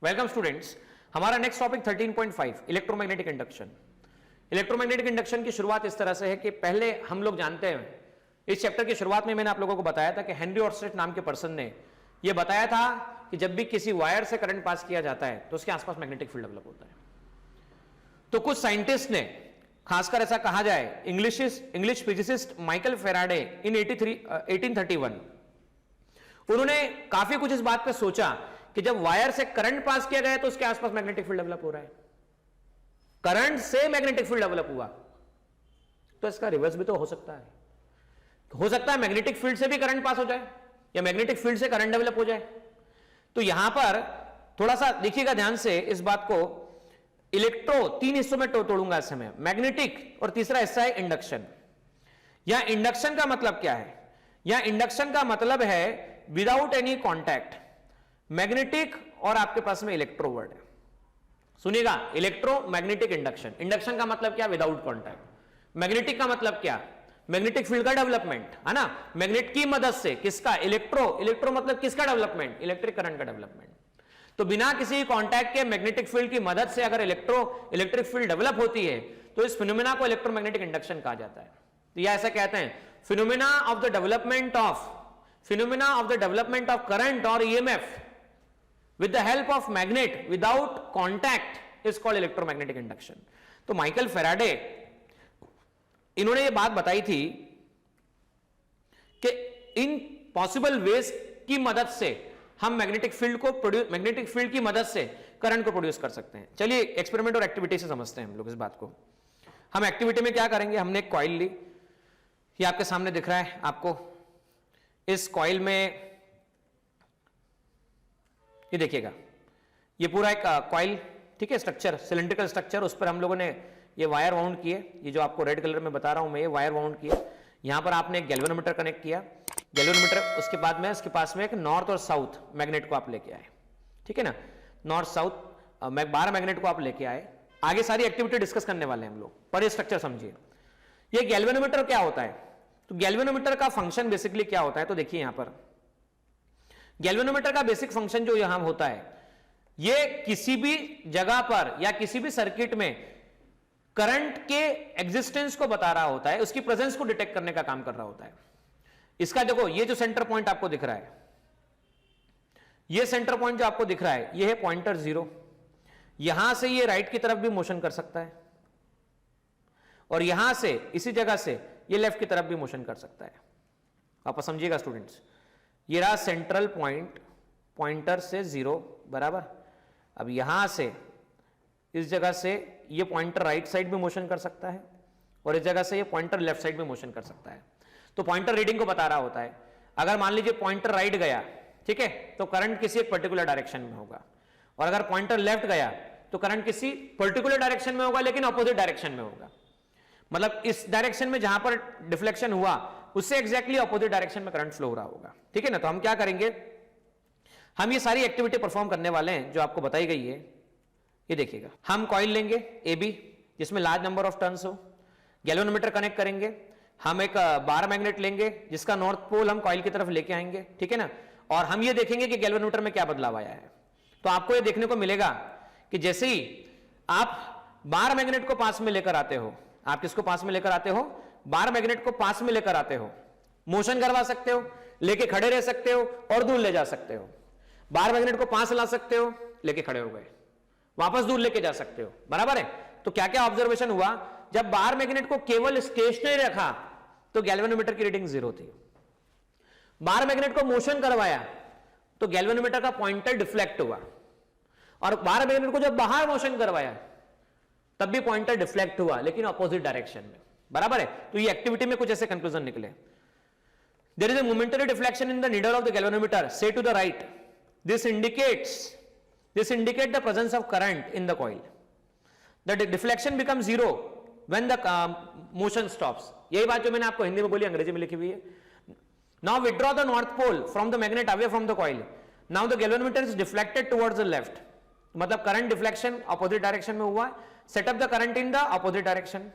Welcome students. हमारा next topic 13.5 electromagnetic induction. Electromagnetic induction की शुरुआत इस तरह से है कि पहले हम लोग जानते हैं, इस चैप्टर की शुरुआत में मैंने आप लोगों को बताया था कि हेनरी ऑर्स्टेड नाम के पर्सन ने यह बताया था कि जब भी किसी वायर से करंट पास किया जाता है तो उसके आसपास मैग्नेटिक फील्ड डेवलप होता है। तो कुछ साइंटिस्ट ने, खासकर ऐसा कहा जाए, इंग्लिश फिजिसिस्ट माइकल फेराडे इन 1831, उन्होंने काफी कुछ इस बात पे सोचा कि जब वायर से करंट पास किया गया तो उसके आसपास मैग्नेटिक फील्ड डेवलप हो रहा है, करंट से मैग्नेटिक फील्ड डेवलप हुआ, तो इसका रिवर्स भी तो हो सकता है। हो सकता है मैग्नेटिक फील्ड से भी करंट पास हो जाए या मैग्नेटिक फील्ड से करंट डेवलप हो जाए। तो यहां पर थोड़ा सा देखिएगा ध्यान से इस बात को। इलेक्ट्रो तीन हिस्सों में तोड़ूंगा इस समय, मैग्नेटिक और तीसरा हिस्सा है इंडक्शन। या इंडक्शन का मतलब क्या है? या इंडक्शन का मतलब है विदाउट एनी कॉन्टैक्ट, मैग्नेटिक और आपके पास में इलेक्ट्रो वर्ड है। सुनिएगा, इलेक्ट्रोमैग्नेटिक इंडक्शन। इंडक्शन का मतलब क्या? Without contact. मैग्नेटिक का मतलब क्या? मैग्नेटिक फील्ड का डेवलपमेंट, है ना, मैग्नेट की मदद से। किसका? इलेक्ट्रो मतलब किसका डेवलपमेंट? इलेक्ट्रिक करंट का डेवलपमेंट। तो बिना किसी कॉन्टैक्ट के मैग्नेटिक फील्ड की मदद से अगर इलेक्ट्रिक फील्ड डेवलप होती है तो इस फिनोमेना को इलेक्ट्रोमैग्नेटिक इंडक्शन कहा जाता है। तो यह ऐसा कहते हैं, phenomena of the development of current और EMF with the help of magnet without contact is called electromagnetic induction। तो माइकल फेराडे, इन्होंने ये बात बताई थी कि इन पॉसिबल वेज की मदद से हम मैग्नेटिक फील्ड की मदद से करंट को प्रोड्यूस कर सकते हैं। चलिए एक्सपेरिमेंट और एक्टिविटी से समझते हैं हम लोग इस बात को। हम एक्टिविटी में क्या करेंगे? हमने एक कॉइल ली, ये आपके सामने दिख रहा है आपको। इस कॉइल में ये देखिएगा, ये पूरा एक कॉइल, ठीक है, स्ट्रक्चर, सिलिंड्रिकल स्ट्रक्चर, उस पर हम लोगों ने ये वायर वाउंड किए। ये जो आपको रेड कलर में बता रहा हूं मैं, ये वायर वाउंड किए। यहां पर आपने एक गैल्वेनोमीटर कनेक्ट किया, गैल्वेनोमीटर, उसके बाद में इसके पास में एक नॉर्थ और साउथ मैग्नेट को आप लेके आए, ठीक है ना, नॉर्थ साउथ 12 मैग्नेट को आप लेके आए। आगे सारी एक्टिविटी डिस्कस करने वाले हैं हम लोग, पर ये स्ट्रक्चर समझिए। ये गैल्वेनोमीटर क्या होता है? तो गैल्वेनोमीटर का फंक्शन बेसिकली क्या होता है? तो देखिए यहां पर गैल्वेनोमीटर का बेसिक फंक्शन जो यहां होता है, ये किसी भी जगह पर या किसी भी सर्किट में करंट के एग्जिस्टेंस को बता रहा होता है, उसकी प्रेजेंस को डिटेक्ट करने का काम कर रहा होता है। इसका देखो, ये जो सेंटर पॉइंट आपको दिख रहा है, ये सेंटर पॉइंट जो आपको दिख रहा है, ये है पॉइंटर 0। यहां से ये राइट की तरफ भी मोशन कर सकता है और यहां से, इसी जगह से ये लेफ्ट की तरफ भी मोशन कर सकता है। आप समझिएगा स्टूडेंट्स, ये रहा सेंट्रल पॉइंट, पॉइंटर से 0 बराबर। अब यहां से इस जगह से ये पॉइंटर राइट साइड में मोशन कर सकता है और इस जगह से ये पॉइंटर लेफ्ट साइड में मोशन कर सकता है। तो पॉइंटर रीडिंग को बता रहा होता है। अगर मान लीजिए पॉइंटर राइट गया, ठीक है, तो करंट किसी एक पर्टिकुलर डायरेक्शन में होगा, और अगर पॉइंटर लेफ्ट गया तो करंट किसी पर्टिकुलर डायरेक्शन में होगा, लेकिन ऑपोजिट डायरेक्शन में होगा। मतलब इस डायरेक्शन में जहां पर डिफ्लेक्शन हुआ उससे एग्जैक्टली ऑपोजिट डायरेक्शन में करंट फ्लो हो रहा होगा, ठीक है ना। तो हम क्या करेंगे, हम ये सारी एक्टिविटी परफॉर्म करने वाले हैं जो आपको बताई गई है। ये देखिएगा, हम कॉइल लेंगे AB जिसमें लार्ज नंबर ऑफ टर्न्स हो, गैल्वेनोमीटर कनेक्ट करेंगे, हम एक 12 मैग्नेट लेंगे जिसका नॉर्थ पोल हम कॉइल की तरफ लेके आएंगे, ठीक है ना, और हम ये देखेंगे कि गैल्वेनोमीटर में क्या बदलाव आया है। तो आपको ये देखने को मिलेगा कि जैसे ही आप 12 मैग्नेट को पास में लेकर आते हो, आप किसको पास में लेकर आते हो? 12 मैग्नेट को पास में लेकर आते हो, मोशन करवा सकते हो, लेके खड़े रह सकते हो और दूर ले जा सकते हो। 12 मैग्नेट को पास ला सकते हो, लेके खड़े हो गए, वापस दूर लेके जा सकते हो, बराबर है। तो क्या क्या ऑब्जर्वेशन हुआ? जब 12 मैग्नेट को केवल स्टेशनरी रखा तो गैल्वेनोमीटर की रीडिंग 0 थी। 12 मैग्नेट को मोशन करवाया तो गैल्वेनोमीटर का पॉइंटर डिफ्लेक्ट हुआ, और 12 मैग्नेट को जब बाहर मोशन करवाया तब भी पॉइंटर डिफ्लेक्ट हुआ, लेकिन ऑपोजिट डायरेक्शन में, बराबर है। तो ये एक्टिविटी में कुछ ऐसे कंक्लूजन निकले। There is a momentary deflection in the needle of the galvanometer, say to the right, this indicate the presence of current in the coil. The deflection becomes 0 when the motion stops. यही बात जो मैंने आपको हिंदी में बोली अंग्रेजी में लिखी हुई है। Now withdraw the north pole from the magnet away from the coil. Now the galvanometer is deflected towards the left. मतलब करंट डिफ्लेक्शन ऑपोजिट डायरेक्शन में हुआ। Set up the current in the opposite direction.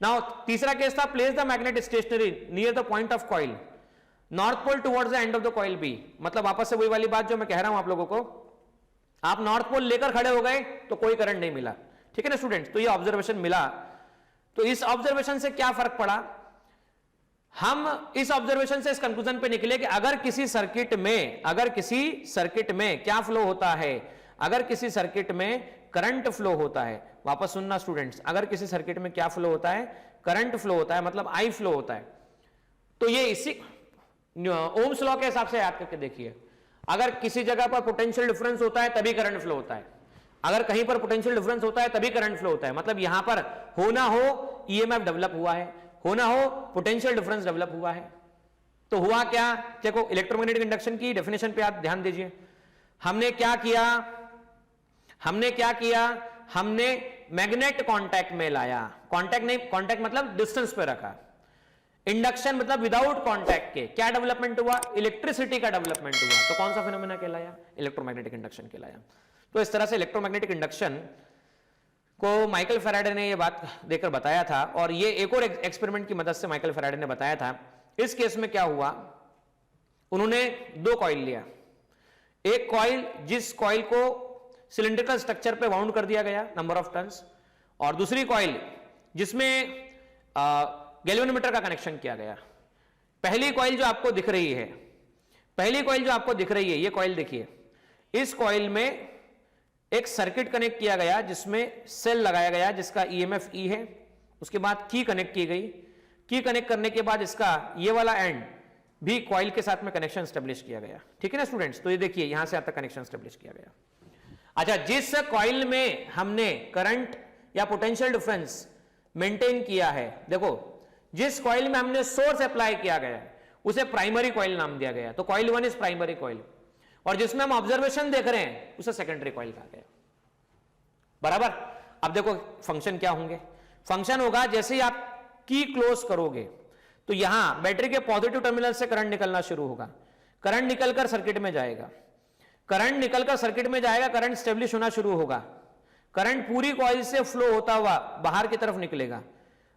Now तीसरा case था, place the magnet stationary near the point of coil, north pole towards the end of the coil B. मतलब वापस से वही वाली बात जो मैं कह रहा हूं आप लोगों को आप नॉर्थ पोल लेकर खड़े हो गए तो कोई करंट नहीं मिला, ठीक है ना स्टूडेंट्स। तो ये ऑब्जर्वेशन मिला। तो इस ऑब्जर्वेशन से क्या फर्क पड़ा, हम इस ऑब्जर्वेशन से इस कंक्लूजन पे निकले कि अगर किसी सर्किट में क्या फ्लो होता है, अगर किसी सर्किट में करंट फ्लो होता है, वापस सुनना स्टूडेंट्स, अगर किसी सर्किट में क्या फ्लो होता है, करंट फ्लो होता है, मतलब आई फ्लो होता है, तो ये इसी ओम्स लॉ के हिसाब से याद करके देखिए, अगर किसी जगह पर पोटेंशियल डिफरेंस होता है तभी करंट फ्लो होता है, अगर कहीं पर पोटेंशियल डिफरेंस होता है तभी करंट फ्लो होता है, मतलब यहां पर हो ना हो ईएमएफ डेवलप हुआ है, हो ना हो पोटेंशियल डिफरेंस डेवलप हुआ है। तो हुआ क्या, देखो इलेक्ट्रोमैग्नेटिक इंडक्शन की डेफिनेशन पे आप ध्यान दीजिए। हमने क्या किया, हमने मैग्नेट कांटेक्ट में लाया, कांटेक्ट नहीं, कांटेक्ट मतलब डिस्टेंस पे रखा, इंडक्शन मतलब विदाउट कांटेक्ट के क्या डेवलपमेंट हुआ, इलेक्ट्रिसिटी का डेवलपमेंट हुआ। तो कौन सा फिनोमेना कहलाया, इलेक्ट्रोमैग्नेटिक इंडक्शन कहलाया। तो इस तरह से इलेक्ट्रोमैग्नेटिक इंडक्शन को माइकल फैराडे ने ये बात देकर बताया था, और ये एक और एक्सपेरिमेंट की मदद से माइकल फैराडे ने बताया था। इस केस में क्या हुआ, उन्होंने दो कॉइल लिया, एक कॉइल जिस कॉइल को सिलिंड्रिकल स्ट्रक्चर पे वाउंड कर दिया गया नंबर ऑफ टर्न्स, और दूसरी कॉइल जिसमें गैल्वेनोमीटर का कनेक्शन किया गया। पहली कॉइल जो आपको दिख रही है, ये कॉइल देखिए, इस कॉइल में एक सर्किट कनेक्ट किया गया जिसमें सेल लगाया गया जिसका ईएमएफ ई है, उसके बाद की कनेक्ट की गई, की कनेक्ट करने के बाद इसका ये वाला एंड भी कॉइल के साथ में कनेक्शन स्टेब्लिश किया गया, ठीक है ना स्टूडेंट्स। तो ये देखिए यहां से आता कनेक्शन स्टेब्लिश किया गया। अच्छा, जिस कॉइल में हमने करंट या पोटेंशियल डिफरेंस मेंटेन किया है, देखो जिस कॉइल में हमने सोर्स अप्लाई किया गया उसे प्राइमरी कॉइल नाम दिया गया, तो कॉइल 1 इज प्राइमरी कॉइल, और जिसमें हम ऑब्जर्वेशन देख रहे हैं उसे सेकेंडरी कॉइल कहा गया, बराबर। अब देखो फंक्शन क्या होंगे, फंक्शन होगा जैसे ही आप की क्लोज करोगे तो यहां बैटरी के पॉजिटिव टर्मिनल से करंट निकलना शुरू होगा, करंट निकलकर सर्किट में जाएगा, करंट स्टेब्लिश होना शुरू होगा, करंट पूरी कॉइल से फ्लो होता हुआ बाहर की तरफ निकलेगा।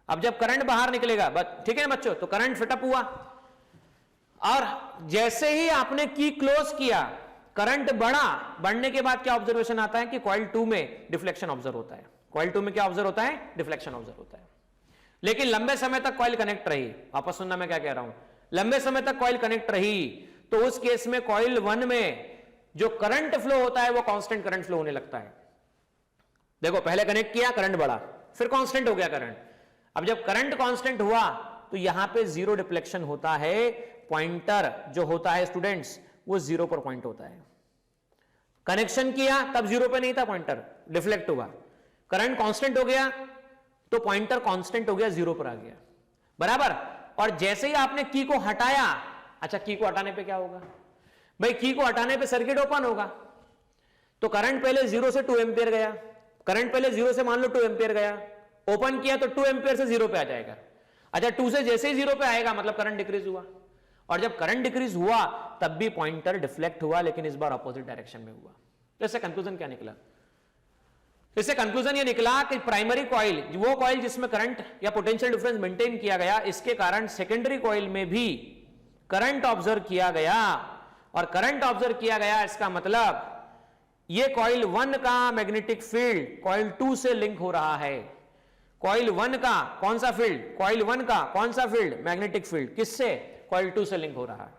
अब जब करंट बाहर निकलेगा, ठीक है बच्चों, तो करंट फिटअप हुआ, और जैसे ही आपने की क्लोज किया करंट बढ़ा, बढ़ने के बाद क्या ऑब्जर्वेशन आता है कि कॉइल 2 में डिफ्लेक्शन ऑब्जर्व होता है, कॉइल 2 में क्या ऑब्जर्व होता है, डिफ्लेक्शन ऑब्जर्व होता है। लेकिन लंबे समय तक कॉइल कनेक्ट रही, वापस सुनना मैं क्या कह रहा हूं, लंबे समय तक कॉइल कनेक्ट रही, तो उस केस में कॉइल 1 में जो करंट फ्लो होता है वो कांस्टेंट करंट फ्लो होने लगता है। देखो पहले कनेक्ट किया, करंट बढ़ा, फिर कांस्टेंट हो गया करंट। अब जब करंट कांस्टेंट हुआ तो यहां पे जीरो डिफ्लेक्शन होता है, पॉइंटर जो होता है स्टूडेंट्स वो जीरो पर पॉइंट होता है। कनेक्शन किया तब जीरो पे नहीं था पॉइंटर, डिफ्लेक्ट हुआ, करंट कांस्टेंट हो गया तो पॉइंटर कांस्टेंट हो गया, जीरो पर आ गया, बराबर। और जैसे ही आपने की को हटाया, अच्छा की को हटाने पे क्या होगा भाई, की को हटाने पे सर्किट ओपन होगा, तो करंट पहले 0 से 2 एम्पियर गया, करंट पहले 0 से मान लो 2 एम्पियर गया, ओपन किया तो 2 एम्पियर से 0 पे आ जाएगा। अच्छा 2 से जैसे ही 0 पे आएगा मतलब करंट डिक्रीज हुआ, और जब करंट डिक्रीज हुआ तब भी पॉइंटर डिफ्लेक्ट हुआ, लेकिन इस बार अपोजिट डायरेक्शन में हुआ। तो इससे कंक्लूजन क्या निकला, इससे कंक्लूजन ये निकला कि प्राइमरी कॉइल, वो कॉइल जिसमें करंट या पोटेंशियल डिफरेंस मेंटेन किया गया, इसके कारण सेकेंडरी कॉइल में भी करंट ऑब्जर्व किया गया, और करंट ऑब्जर्व किया गया इसका मतलब ये कॉइल 1 का मैग्नेटिक फील्ड कॉइल 2 से लिंक हो रहा है। कॉइल 1 का कौन सा फील्ड, कॉइल 1 का कौन सा फील्ड, मैग्नेटिक फील्ड, किससे, कॉइल 2 से लिंक हो रहा है।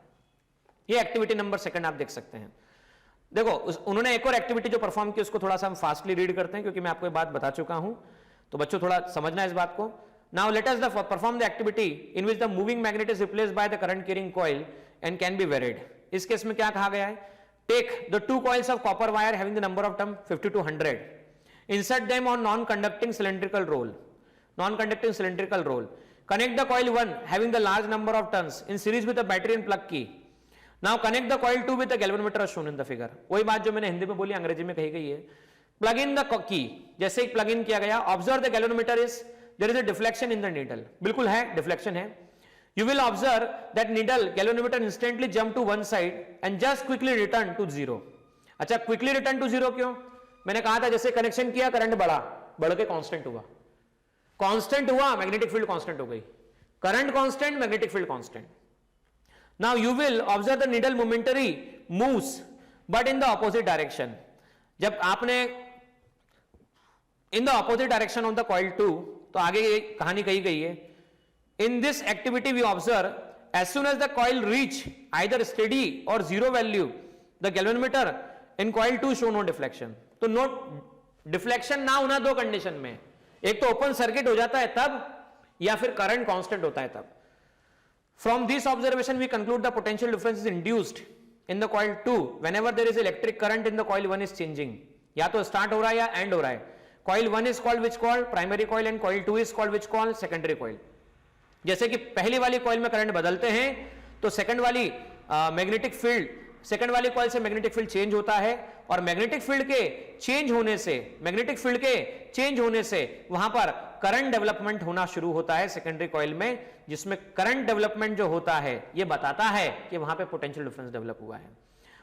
ये एक्टिविटी नंबर 2 आप देख सकते हैं। देखो उन्होंने एक और एक्टिविटी जो परफॉर्म की उसको थोड़ा सा हम फास्टली रीड करते हैं, क्योंकि मैं आपको ये बात बता चुका हूं, तो बच्चों थोड़ा समझना है इस बात को। Now let us perform the activity in which the moving magnet is replaced by the current carrying coil and can be varied. इस केस में क्या कहा गया है, take the 2 coils of copper wire having the number of turn 50 to 100, insert them on non-conducting cylindrical roll, connect the coil 1 having the large number of turns in series with the battery and plug key. Now connect the coil 2 with the galvanometer as shown in the figure. वही बात जो मैंने हिंदी में बोली अंग्रेजी में कही गई है। प्लग इन द की, जैसे ही प्लग इन किया गया, observe the galvanometer is there is a deflection in the needle, बिल्कुल है डिफ्लेक्शन है। You will observe that needle galvanometer instantly jump to one side and just quickly return to 0. अच्छा quickly return to 0 क्यों, मैंने कहा था जैसे connection किया करंट बढ़ा, बढ़ के कांस्टेंट हुआ, कांस्टेंट हुआ मैग्नेटिक फील्ड कांस्टेंट हो गई, current constant magnetic field constant. Now you will observe the needle momentary moves but in the opposite direction. जब आपने in the opposite direction of the coil 2, तो आगे ये कहानी कही गई है, in this activity we observe as soon as the coil reach either steady और zero value the galvanometer in coil 2 show no deflection. तो नो डिफ्लेक्शन ना होना दो कंडीशन में, एक तो ओपन सर्किट हो जाता है तब, या फिर करंट कांस्टेंट होता है तब। From this observation we conclude the potential difference is induced in the coil 2 whenever there is electric current in the coil 1 is changing. या तो स्टार्ट हो रहा है या एंड हो रहा है। Coil 1 is called which called primary coil and coil 2 is called which called secondary coil. जैसे कि पहली वाली कॉइल में करंट बदलते हैं तो सेकंड वाली मैग्नेटिक फील्ड, सेकंड वाली कॉइल से मैग्नेटिक फील्ड चेंज होता है, और मैग्नेटिक फील्ड के चेंज होने से वहां पर करंट डेवलपमेंट होना शुरू होता है सेकेंडरी कॉइल में, जिसमें करंट डेवलपमेंट जो होता है ये बताता है कि वहां पे पोटेंशियल डिफरेंस डेवलप हुआ है।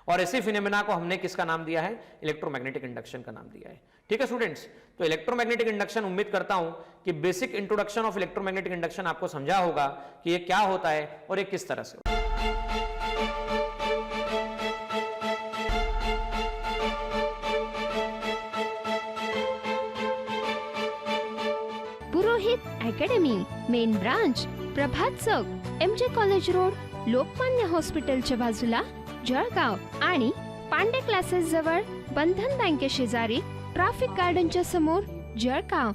और इसी फिनोमेना को हमने किसका नाम दिया है? इलेक्ट्रोमैग्नेटिक इंडक्शन का नाम दिया है। ठीक है स्टूडेंट्स, तो इलेक्ट्रोमैग्नेटिक इंडक्शन, उम्मीद करता हूं कि basic introduction of electromagnetic induction आपको समझा होगा कि ये क्या होता है और ये किस तरह से होता है। पुरोहित अकॅडमी, मेन ब्रांच प्रभात चौक, MJ कॉलेज रोड, लोकमान्य हॉस्पिटलच्या बाजूला, जळगाव, आणि पांडे क्लासेस जवळ, बंधन बँके शेजारी, ट्रॅफिक गार्डनच्या समोर, जळगाव।